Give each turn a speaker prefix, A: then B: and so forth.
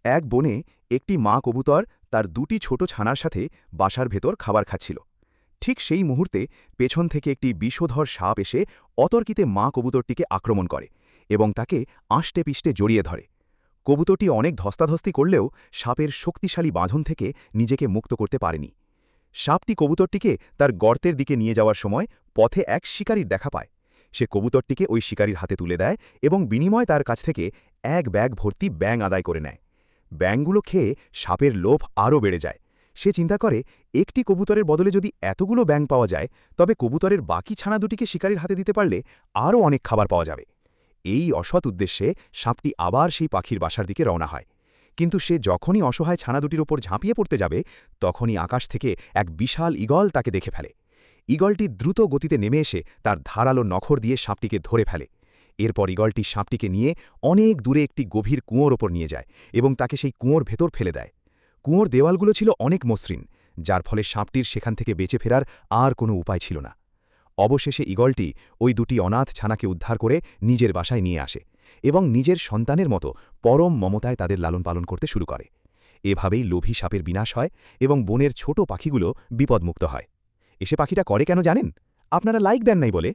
A: এক বনে একটি মা কবুতর তার দুটি ছোট ছানার সাথে বাসার ভেতর খাবার খাচ্ছিল। ঠিক সেই মুহূর্তে পেছন থেকে একটি বিষধর সাপ এসে অতর্কিতে মা কবুতরটিকে আক্রমণ করে এবং তাকে আষ্টে পিষ্টে জড়িয়ে ধরে। কবুতরটি অনেক ধস্তাধস্তি করলেও সাপের শক্তিশালী বাঁধন থেকে নিজেকে মুক্ত করতে পারেনি। সাপটি কবুতরটিকে তার গর্তের দিকে নিয়ে যাওয়ার সময় পথে এক শিকারীর দেখা পায়। সে কবুতরটিকে ওই শিকারীর হাতে তুলে দেয় এবং বিনিময়ে তার কাছ থেকে এক ব্যাগ ভর্তি ব্যাঙ আদায় করে নেয়। ব্যাঙগুলো খেয়ে সাপের লোভ আরও বেড়ে যায়। সে চিন্তা করে, একটি কবুতরের বদলে যদি এতগুলো ব্যাঙ পাওয়া যায় তবে কবুতরের বাকি ছানা দুটিকে শিকারীর হাতে দিতে পারলে আরও অনেক খাবার পাওয়া যাবে। এই অসৎ উদ্দেশ্যে সাপটি আবার সেই পাখির বাসার দিকে রওনা হয়। কিন্তু সে যখনই অসহায় ছানা দুটির ওপর ঝাঁপিয়ে পড়তে যাবে তখনই আকাশ থেকে এক বিশাল ঈগল তাকে দেখে ফেলে। ঈগলটি দ্রুত গতিতে নেমে এসে তার ধারালো নখর দিয়ে সাপটিকে ধরে ফেলে। এরপর ঈগলটি সাপটিকে নিয়ে অনেক দূরে একটি গভীর কুঁয়োর ওপর নিয়ে যায় এবং তাকে সেই কুঁয়োর ভেতর ফেলে দেয়। কুঁয়োর দেওয়ালগুলো ছিল অনেক মসৃণ, যার ফলে সাপটির সেখান থেকে বেঁচে ফেরার আর কোনো উপায় ছিল না। অবশেষে ঈগলটি ওই দুটি অনাথ ছানাকে উদ্ধার করে নিজের বাসায় নিয়ে আসে এবং নিজের সন্তানের মতো পরম মমতায় তাদের লালন পালন করতে শুরু করে। এভাবেই লোভী সাপের বিনাশ হয় এবং বনের ছোট পাখিগুলো বিপদমুক্ত হয়। এসে পাখিটা করে কেন জানেন? আপনারা লাইক দেন নাই বলে।